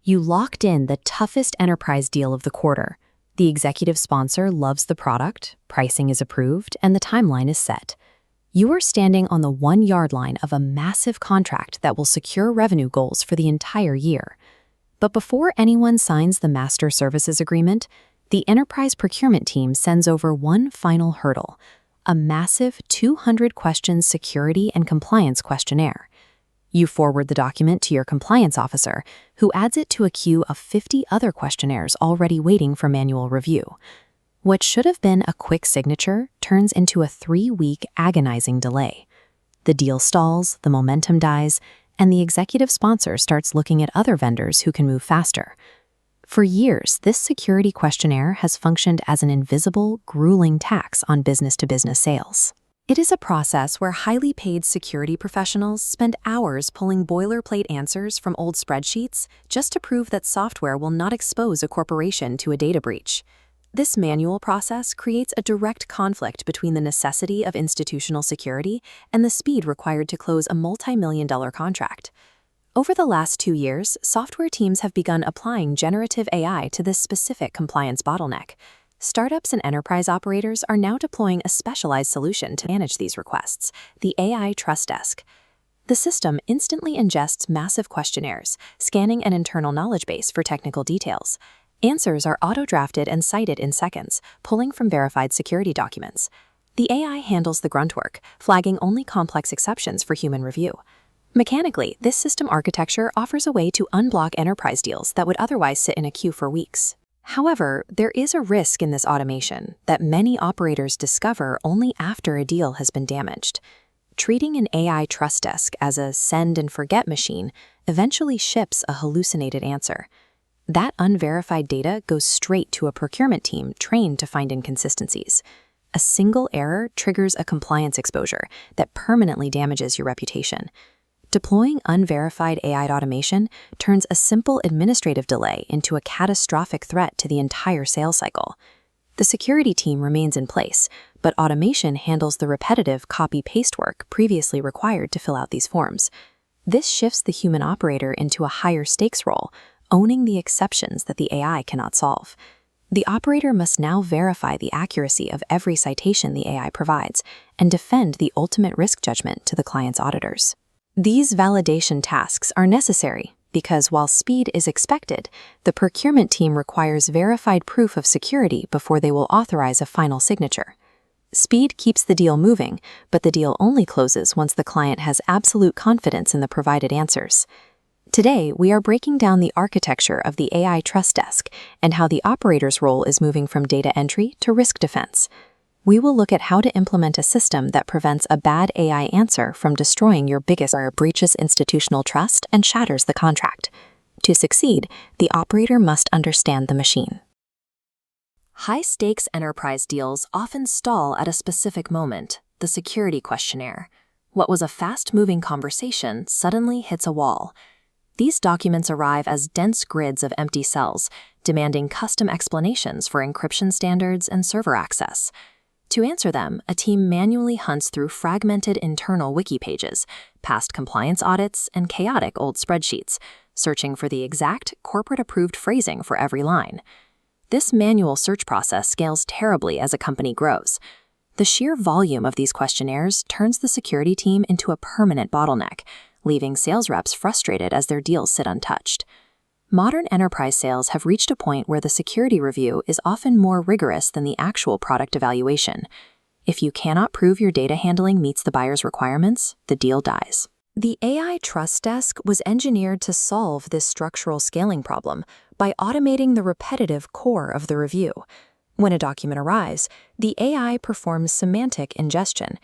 You locked in the toughest enterprise deal of the quarter. The executive sponsor loves the product, pricing is approved, and the timeline is set. You are standing on the 1-yard line of a massive contract that will secure revenue goals for the entire year. But before anyone signs the master services agreement, the enterprise procurement team sends over one final hurdle, a massive 200-question security and compliance questionnaire. You forward the document to your compliance officer, who adds it to a queue of 50 other questionnaires already waiting for manual review. What should have been a quick signature turns into a 3-week agonizing delay. The deal stalls, the momentum dies, and the executive sponsor starts looking at other vendors who can move faster. For years, this security questionnaire has functioned as an invisible, grueling tax on business-to-business sales. It is a process where highly paid security professionals spend hours pulling boilerplate answers from old spreadsheets just to prove that software will not expose a corporation to a data breach. This manual process creates a direct conflict between the necessity of institutional security and the speed required to close a multi-million-dollar contract. Over the last 2 years, software teams have begun applying generative AI to this specific compliance bottleneck. Startups and enterprise operators are now deploying a specialized solution to manage these requests, the AI Trust Desk. The system instantly ingests massive questionnaires, scanning an internal knowledge base for technical details. Answers are auto-drafted and cited in seconds, pulling from verified security documents. The AI handles the grunt work, flagging only complex exceptions for human review. Mechanically, this system architecture offers a way to unblock enterprise deals that would otherwise sit in a queue for weeks. However, there is a risk in this automation that many operators discover only after a deal has been damaged. Treating an AI trust desk as a send-and-forget machine eventually ships a hallucinated answer. That unverified data goes straight to a procurement team trained to find inconsistencies. A single error triggers a compliance exposure that permanently damages your reputation. Deploying unverified AI automation turns a simple administrative delay into a catastrophic threat to the entire sales cycle. The security team remains in place, but automation handles the repetitive copy-paste work previously required to fill out these forms. This shifts the human operator into a higher stakes role, owning the exceptions that the AI cannot solve. The operator must now verify the accuracy of every citation the AI provides and defend the ultimate risk judgment to the client's auditors. These validation tasks are necessary because while speed is expected, the procurement team requires verified proof of security before they will authorize a final signature. Speed keeps the deal moving, but the deal only closes once the client has absolute confidence in the provided answers. Today, we are breaking down the architecture of the AI Trust Desk and how the operator's role is moving from data entry to risk defense. We will look at how to implement a system that prevents a bad AI answer from destroying your biggest error, breaches institutional trust, and shatters the contract. To succeed, the operator must understand the machine. High-stakes enterprise deals often stall at a specific moment, the security questionnaire. What was a fast-moving conversation suddenly hits a wall. These documents arrive as dense grids of empty cells, demanding custom explanations for encryption standards and server access. To answer them, a team manually hunts through fragmented internal wiki pages, past compliance audits, and chaotic old spreadsheets, searching for the exact corporate-approved phrasing for every line. This manual search process scales terribly as a company grows. The sheer volume of these questionnaires turns the security team into a permanent bottleneck, leaving sales reps frustrated as their deals sit untouched. Modern enterprise sales have reached a point where the security review is often more rigorous than the actual product evaluation. If you cannot prove your data handling meets the buyer's requirements, the deal dies. The AI Trust Desk was engineered to solve this structural scaling problem by automating the repetitive core of the review. When a document arrives, the AI performs semantic ingestion.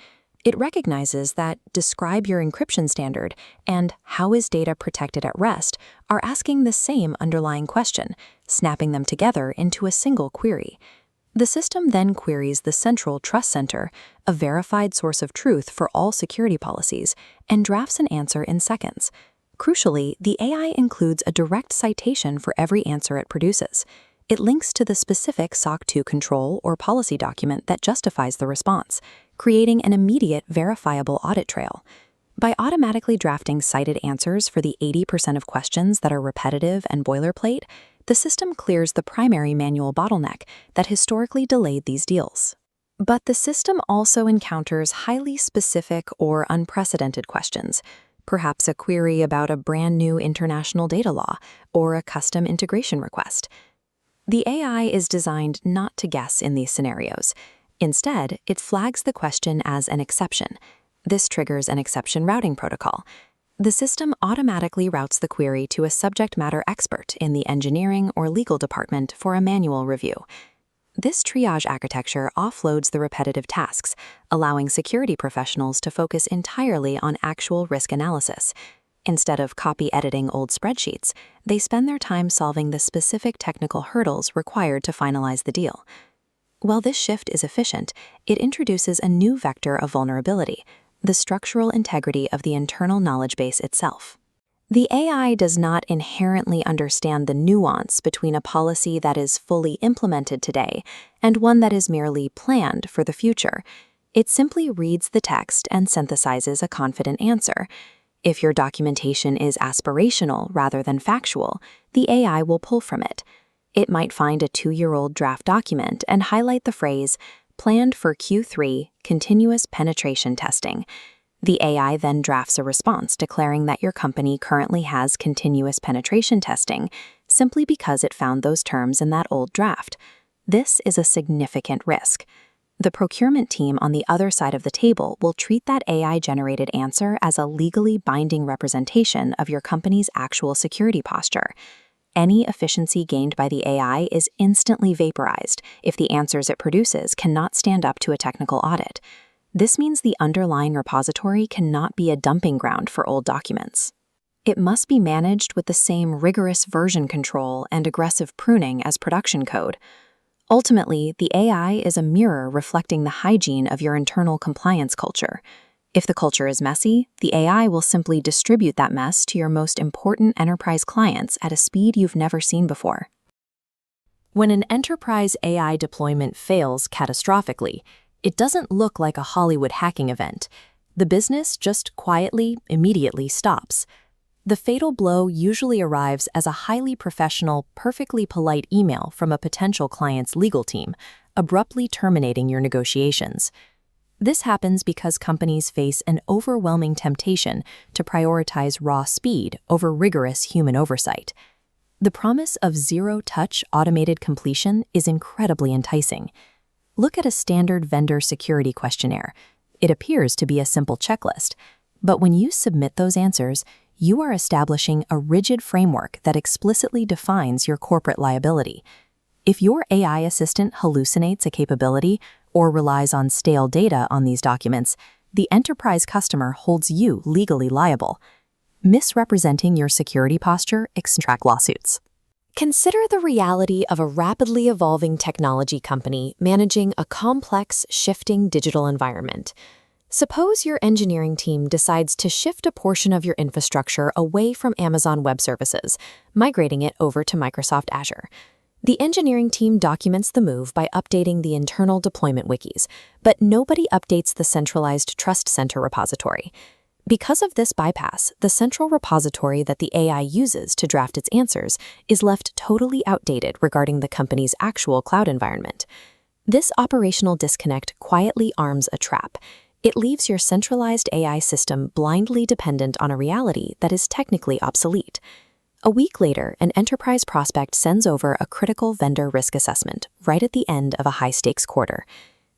It recognizes that describe your encryption standard and how is data protected at rest are asking the same underlying question, snapping them together into a single query. The system then queries the central trust center, a verified source of truth for all security policies, and drafts an answer in seconds. Crucially, the AI includes a direct citation for every answer it produces. It links to the specific SOC 2 control or policy document that justifies the response, creating an immediate verifiable audit trail. By automatically drafting cited answers for the 80% of questions that are repetitive and boilerplate, the system clears the primary manual bottleneck that historically delayed these deals. But the system also encounters highly specific or unprecedented questions, perhaps a query about a brand new international data law or a custom integration request. The AI is designed not to guess in these scenarios. Instead, it flags the question as an exception. This triggers an exception routing protocol. The system automatically routes the query to a subject matter expert in the engineering or legal department for a manual review. This triage architecture offloads the repetitive tasks, allowing security professionals to focus entirely on actual risk analysis. Instead of copy-editing old spreadsheets, they spend their time solving the specific technical hurdles required to finalize the deal. While this shift is efficient, it introduces a new vector of vulnerability: the structural integrity of the internal knowledge base itself. The AI does not inherently understand the nuance between a policy that is fully implemented today and one that is merely planned for the future. It simply reads the text and synthesizes a confident answer. If your documentation is aspirational rather than factual, the AI will pull from it. It might find a 2-year-old draft document and highlight the phrase, "Planned for Q3 continuous penetration testing." The AI then drafts a response declaring that your company currently has continuous penetration testing simply because it found those terms in that old draft. This is a significant risk. The procurement team on the other side of the table will treat that AI-generated answer as a legally binding representation of your company's actual security posture. Any efficiency gained by the AI is instantly vaporized if the answers it produces cannot stand up to a technical audit. This means the underlying repository cannot be a dumping ground for old documents. It must be managed with the same rigorous version control and aggressive pruning as production code. Ultimately, the AI is a mirror reflecting the hygiene of your internal compliance culture. If the culture is messy, the AI will simply distribute that mess to your most important enterprise clients at a speed you've never seen before. When an enterprise AI deployment fails catastrophically, it doesn't look like a Hollywood hacking event. The business just quietly, immediately stops. The fatal blow usually arrives as a highly professional, perfectly polite email from a potential client's legal team, abruptly terminating your negotiations. This happens because companies face an overwhelming temptation to prioritize raw speed over rigorous human oversight. The promise of zero-touch automated completion is incredibly enticing. Look at a standard vendor security questionnaire. It appears to be a simple checklist, but when you submit those answers, you are establishing a rigid framework that explicitly defines your corporate liability. If your AI assistant hallucinates a capability or relies on stale data on these documents, the enterprise customer holds you legally liable. Misrepresenting your security posture extracts lawsuits. Consider the reality of a rapidly evolving technology company managing a complex, shifting digital environment. Suppose your engineering team decides to shift a portion of your infrastructure away from Amazon Web Services, migrating it over to Microsoft Azure. The engineering team documents the move by updating the internal deployment wikis, but nobody updates the centralized Trust Center repository. Because of this bypass, the central repository that the AI uses to draft its answers is left totally outdated regarding the company's actual cloud environment. This operational disconnect quietly arms a trap. It leaves your centralized AI system blindly dependent on a reality that is technically obsolete. A week later, an enterprise prospect sends over a critical vendor risk assessment right at the end of a high-stakes quarter.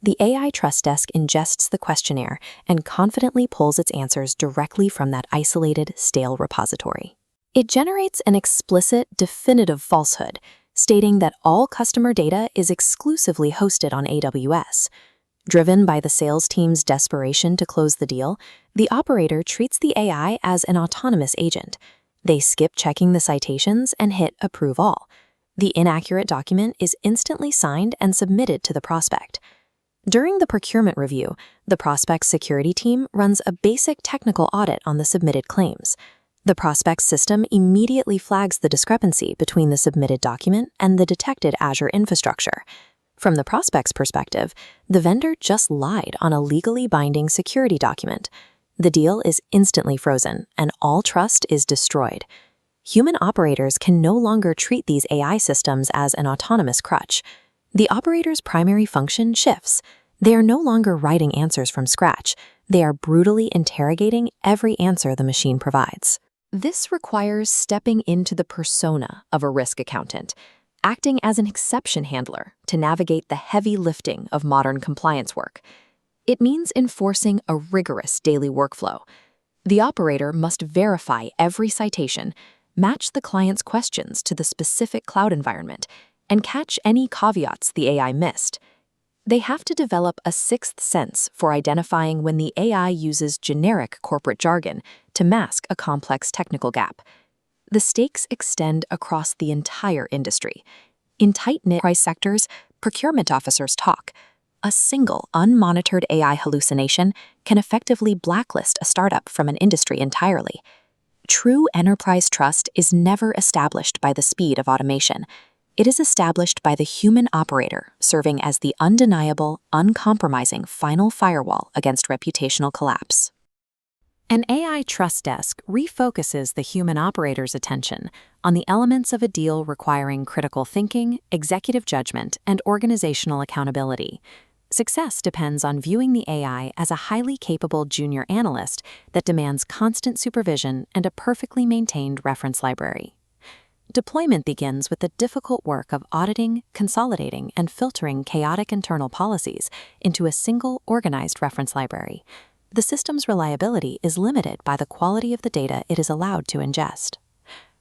The AI Trust Desk ingests the questionnaire and confidently pulls its answers directly from that isolated, stale repository. It generates an explicit, definitive falsehood, stating that all customer data is exclusively hosted on AWS. Driven by the sales team's desperation to close the deal, the operator treats the AI as an autonomous agent. They skip checking the citations and hit Approve All. The inaccurate document is instantly signed and submitted to the prospect. During the procurement review, the prospect's security team runs a basic technical audit on the submitted claims. The prospect's system immediately flags the discrepancy between the submitted document and the detected Azure infrastructure. From the prospect's perspective, the vendor just lied on a legally binding security document. The deal is instantly frozen, and all trust is destroyed. Human operators can no longer treat these AI systems as an autonomous crutch. The operator's primary function shifts. They are no longer writing answers from scratch. They are brutally interrogating every answer the machine provides. This requires stepping into the persona of a risk accountant, acting as an exception handler to navigate the heavy lifting of modern compliance work. It means enforcing a rigorous daily workflow. The operator must verify every citation, match the client's questions to the specific cloud environment, and catch any caveats the AI missed. They have to develop a sixth sense for identifying when the AI uses generic corporate jargon to mask a complex technical gap. The stakes extend across the entire industry. In tight-knit enterprise sectors, procurement officers talk. A single, unmonitored AI hallucination can effectively blacklist a startup from an industry entirely. True enterprise trust is never established by the speed of automation. It is established by the human operator serving as the undeniable, uncompromising final firewall against reputational collapse. An AI trust desk refocuses the human operator's attention on the elements of a deal requiring critical thinking, executive judgment, and organizational accountability. Success depends on viewing the AI as a highly capable junior analyst that demands constant supervision and a perfectly maintained reference library. Deployment begins with the difficult work of auditing, consolidating, and filtering chaotic internal policies into a single, organized reference library. The system's reliability is limited by the quality of the data it is allowed to ingest.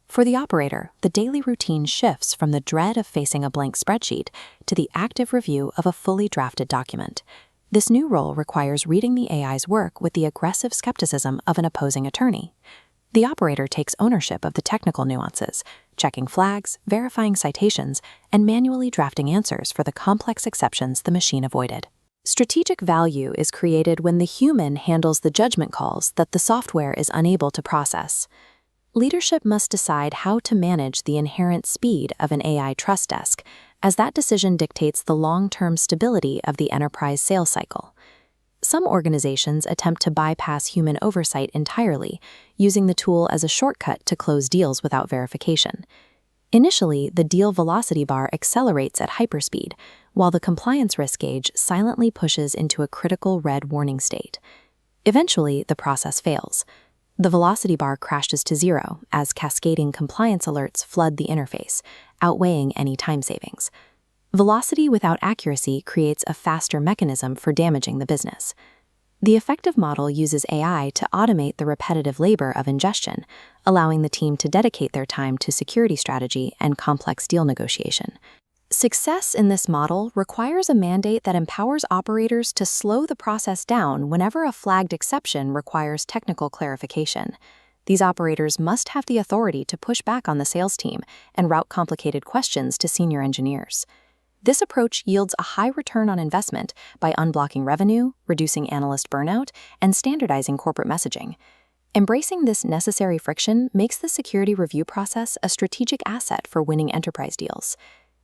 For the operator, the daily routine shifts from the dread of facing a blank spreadsheet to the active review of a fully drafted document. This new role requires reading the AI's work with the aggressive skepticism of an opposing attorney. The operator takes ownership of the technical nuances, checking flags, verifying citations, and manually drafting answers for the complex exceptions the machine avoided. Strategic value is created when the human handles the judgment calls that the software is unable to process. Leadership must decide how to manage the inherent speed of an AI trust desk, as that decision dictates the long-term stability of the enterprise sales cycle. Some organizations attempt to bypass human oversight entirely, using the tool as a shortcut to close deals without verification. Initially, the deal velocity bar accelerates at hyperspeed, while the compliance risk gauge silently pushes into a critical red warning state. Eventually, the process fails. The velocity bar crashes to zero as cascading compliance alerts flood the interface, outweighing any time savings. Velocity without accuracy creates a faster mechanism for damaging the business. The effective model uses AI to automate the repetitive labor of ingestion, allowing the team to dedicate their time to security strategy and complex deal negotiation. Success in this model requires a mandate that empowers operators to slow the process down whenever a flagged exception requires technical clarification. These operators must have the authority to push back on the sales team and route complicated questions to senior engineers. This approach yields a high return on investment by unblocking revenue, reducing analyst burnout, and standardizing corporate messaging. Embracing this necessary friction makes the security review process a strategic asset for winning enterprise deals.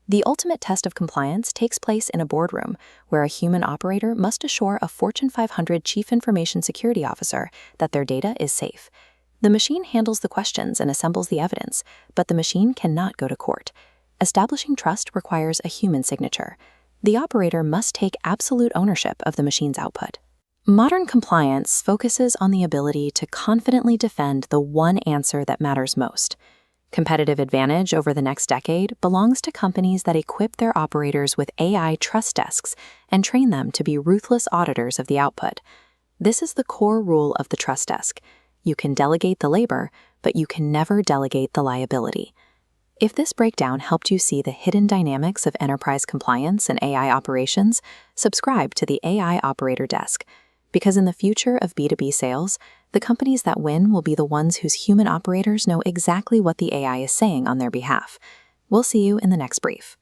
The ultimate test of compliance takes place in a boardroom, where a human operator must assure a Fortune 500 chief information security officer that their data is safe. The machine handles the questions and assembles the evidence, but the machine cannot go to court. Establishing trust requires a human signature. The operator must take absolute ownership of the machine's output. Modern compliance focuses on the ability to confidently defend the one answer that matters most. Competitive advantage over the next decade belongs to companies that equip their operators with AI trust desks and train them to be ruthless auditors of the output. This is the core rule of the trust desk. You can delegate the labor, but you can never delegate the liability. If this breakdown helped you see the hidden dynamics of enterprise compliance and AI operations, subscribe to the AI Operator Desk. Because in the future of B2B sales, the companies that win will be the ones whose human operators know exactly what the AI is saying on their behalf. We'll see you in the next brief.